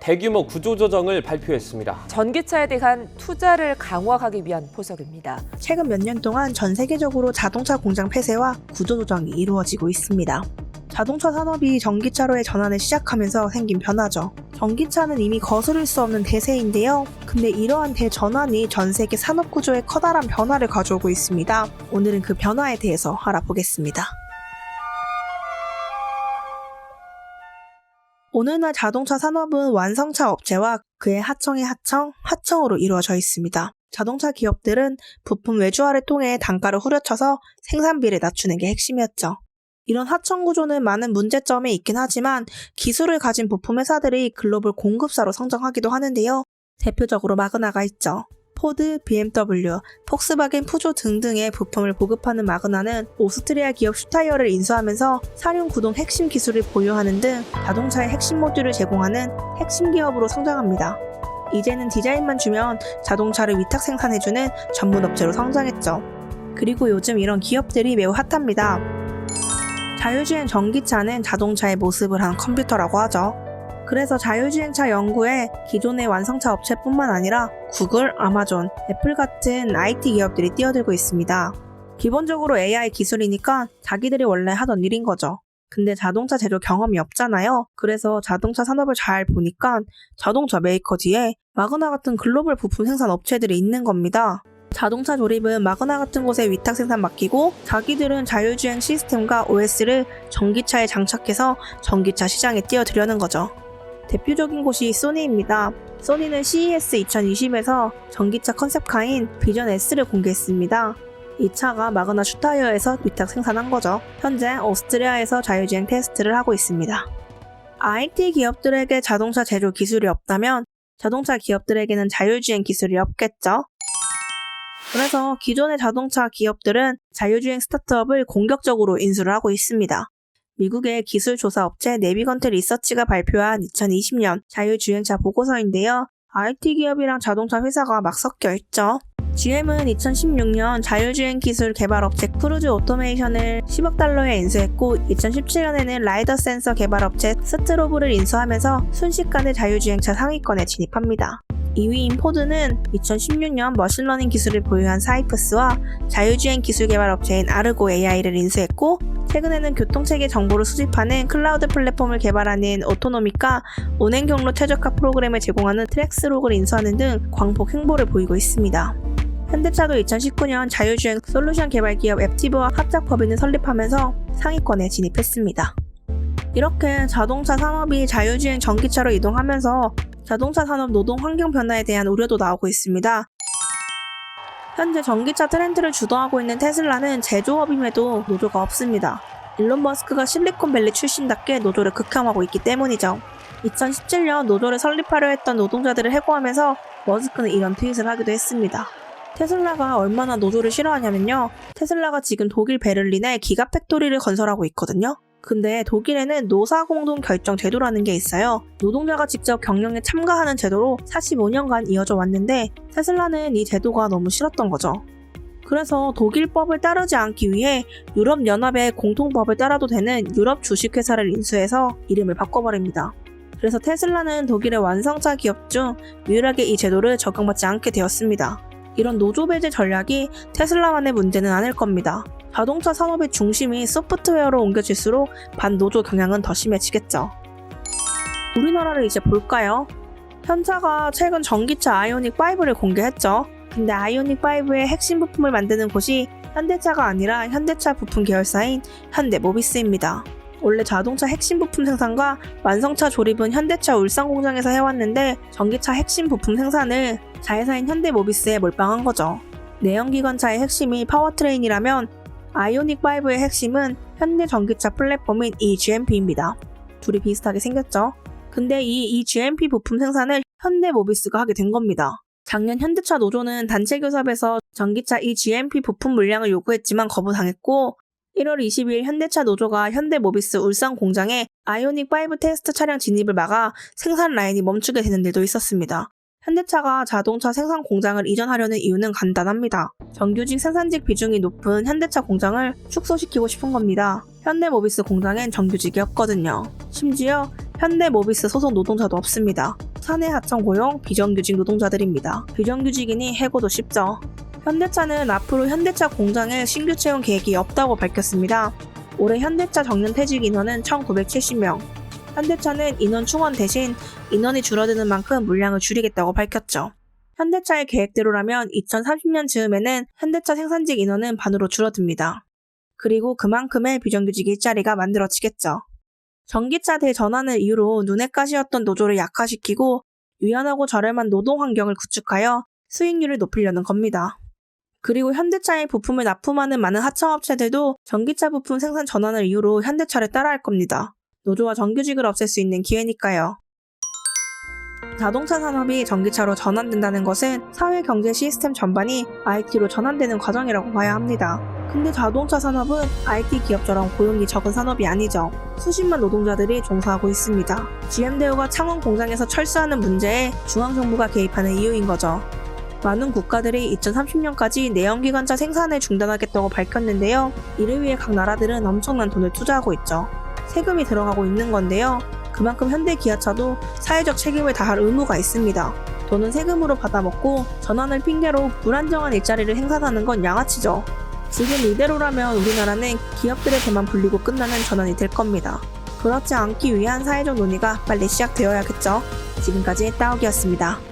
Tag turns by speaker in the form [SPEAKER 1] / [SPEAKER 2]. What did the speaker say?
[SPEAKER 1] 대규모 구조조정을 발표했습니다.
[SPEAKER 2] 전기차에 대한 투자를 강화하기 위한 포석입니다.
[SPEAKER 3] 최근 몇 년 동안 전 세계적으로 자동차 공장 폐쇄와 구조조정이 이루어지고 있습니다. 자동차 산업이 전기차로의 전환을 시작하면서 생긴 변화죠. 전기차는 이미 거스를 수 없는 대세인데요. 근데 이러한 대전환이 전 세계 산업 구조에 커다란 변화를 가져오고 있습니다. 오늘은 그 변화에 대해서 알아보겠습니다. 오늘날 자동차 산업은 완성차 업체와 그의 하청의 하청으로 이루어져 있습니다. 자동차 기업들은 부품 외주화를 통해 단가를 후려쳐서 생산비를 낮추는 게 핵심이었죠. 이런 하청 구조는 많은 문제점이 있긴 하지만 기술을 가진 부품 회사들이 글로벌 공급사로 성장하기도 하는데요. 대표적으로 마그나가 있죠. 포드, BMW, 폭스바겐, 푸조 등등의 부품을 보급하는 마그나는 오스트리아 기업 슈타이어를 인수하면서 사륜 구동 핵심 기술을 보유하는 등 자동차의 핵심 모듈을 제공하는 핵심 기업으로 성장합니다. 이제는 디자인만 주면 자동차를 위탁 생산해주는 전문 업체로 성장했죠. 그리고 요즘 이런 기업들이 매우 핫합니다. 자율주행 전기차는 자동차의 모습을 한 컴퓨터라고 하죠. 그래서 자율주행차 연구에 기존의 완성차 업체뿐만 아니라 구글, 아마존, 애플 같은 IT 기업들이 뛰어들고 있습니다. 기본적으로 AI 기술이니까 자기들이 원래 하던 일인 거죠. 근데 자동차 제조 경험이 없잖아요. 그래서 자동차 산업을 잘 보니까 자동차 메이커 뒤에 마그나 같은 글로벌 부품 생산 업체들이 있는 겁니다. 자동차 조립은 마그나 같은 곳에 위탁 생산 맡기고 자기들은 자율주행 시스템과 OS를 전기차에 장착해서 전기차 시장에 띄워드려는 거죠. 대표적인 곳이 소니입니다. 소니는 CES 2020에서 전기차 컨셉카인 비전 S를 공개했습니다. 이 차가 마그나 슈타이어에서 위탁 생산한 거죠. 현재 오스트리아에서 자율주행 테스트를 하고 있습니다. IT 기업들에게 자동차 제조 기술이 없다면 자동차 기업들에게는 자율주행 기술이 없겠죠. 그래서 기존의 자동차 기업들은 자율주행 스타트업을 공격적으로 인수를 하고 있습니다. 미국의 기술조사 업체 내비건트 리서치가 발표한 2020년 자율주행차 보고서인데요. IT 기업이랑 자동차 회사가 막 섞여 있죠. GM은 2016년 자율주행 기술 개발 업체 크루즈 오토메이션을 10억 달러에 인수했고 2017년에는 라이더 센서 개발 업체 스트로브를 인수하면서 순식간에 자율주행차 상위권에 진입합니다. 2위인 포드는 2016년 머신러닝 기술을 보유한 사이프스와 자율주행 기술 개발 업체인 아르고 AI를 인수했고 최근에는 교통체계 정보를 수집하는 클라우드 플랫폼을 개발하는 오토노미카 운행 경로 최적화 프로그램을 제공하는 트랙스록을 인수하는 등 광폭 행보를 보이고 있습니다. 현대차도 2019년 자율주행 솔루션 개발 기업 앱티브와 합작 법인을 설립하면서 상위권에 진입했습니다. 이렇게 자동차 산업이 자율주행 전기차로 이동하면서 자동차 산업 노동 환경 변화에 대한 우려도 나오고 있습니다. 현재 전기차 트렌드를 주도하고 있는 테슬라는 제조업임에도 노조가 없습니다. 일론 머스크가 실리콘밸리 출신답게 노조를 극혐하고 있기 때문이죠. 2017년 노조를 설립하려 했던 노동자들을 해고하면서 머스크는 이런 트윗을 하기도 했습니다. 테슬라가 얼마나 노조를 싫어하냐면요. 테슬라가 지금 독일 베를린에 기가팩토리를 건설하고 있거든요. 근데 독일에는 노사공동 결정 제도라는 게 있어요. 노동자가 직접 경영에 참가하는 제도로 45년간 이어져 왔는데 테슬라는 이 제도가 너무 싫었던 거죠. 그래서 독일법을 따르지 않기 위해 유럽연합의 공통법을 따라도 되는 유럽 주식회사를 인수해서 이름을 바꿔버립니다. 그래서 테슬라는 독일의 완성차 기업 중 유일하게 이 제도를 적용받지 않게 되었습니다. 이런 노조 배제 전략이 테슬라만의 문제는 아닐 겁니다. 자동차 산업의 중심이 소프트웨어로 옮겨질수록 반노조 경향은 더 심해지겠죠. 우리나라를 이제 볼까요? 현차가 최근 전기차 아이오닉5를 공개했죠. 근데 아이오닉5의 핵심 부품을 만드는 곳이 현대차가 아니라 현대차 부품 계열사인 현대모비스입니다. 원래 자동차 핵심 부품 생산과 완성차 조립은 현대차 울산 공장에서 해왔는데 전기차 핵심 부품 생산을 자회사인 현대모비스에 몰빵한 거죠. 내연기관차의 핵심이 파워트레인이라면 아이오닉5의 핵심은 현대 전기차 플랫폼인 eGMP입니다. 둘이 비슷하게 생겼죠? 근데 이 eGMP 부품 생산을 현대모비스가 하게 된 겁니다. 작년 현대차 노조는 단체 교섭에서 전기차 eGMP 부품 물량을 요구했지만 거부당했고 1월 20일 현대차 노조가 현대모비스 울산 공장에 아이오닉5 테스트 차량 진입을 막아 생산 라인이 멈추게 되는 일도 있었습니다. 현대차가 자동차 생산 공장을 이전하려는 이유는 간단합니다. 정규직 생산직 비중이 높은 현대차 공장을 축소시키고 싶은 겁니다. 현대모비스 공장엔 정규직이 없거든요. 심지어 현대모비스 소속 노동자도 없습니다. 사내 하청 고용 비정규직 노동자들입니다. 비정규직이니 해고도 쉽죠. 현대차는 앞으로 현대차 공장에 신규 채용 계획이 없다고 밝혔습니다. 올해 현대차 정년 퇴직 인원은 1970명. 현대차는 인원 충원 대신 인원이 줄어드는 만큼 물량을 줄이겠다고 밝혔죠. 현대차의 계획대로라면 2030년 즈음에는 현대차 생산직 인원은 반으로 줄어듭니다. 그리고 그만큼의 비정규직 일자리가 만들어지겠죠. 전기차 대전환을 이유로 눈엣가시였던 노조를 약화시키고 유연하고 저렴한 노동 환경을 구축하여 수익률을 높이려는 겁니다. 그리고 현대차의 부품을 납품하는 많은 하청업체들도 전기차 부품 생산 전환을 이유로 현대차를 따라할 겁니다. 노조와 정규직을 없앨 수 있는 기회니까요. 자동차 산업이 전기차로 전환된다는 것은 사회 경제 시스템 전반이 IT로 전환되는 과정이라고 봐야 합니다. 근데 자동차 산업은 IT 기업처럼 고용이 적은 산업이 아니죠. 수십만 노동자들이 종사하고 있습니다. GM대우가 창원 공장에서 철수하는 문제에 중앙정부가 개입하는 이유인 거죠. 많은 국가들이 2030년까지 내연기관차 생산을 중단하겠다고 밝혔는데요. 이를 위해 각 나라들은 엄청난 돈을 투자하고 있죠. 세금이 들어가고 있는 건데요. 그만큼 현대기아차도 사회적 책임을 다할 의무가 있습니다. 돈은 세금으로 받아먹고 전환을 핑계로 불안정한 일자리를 생산하는 건 양아치죠. 지금 이대로라면 우리나라는 기업들의 배만 불리고 끝나는 전환이 될 겁니다. 그렇지 않기 위한 사회적 논의가 빨리 시작되어야겠죠. 지금까지 따옥이었습니다.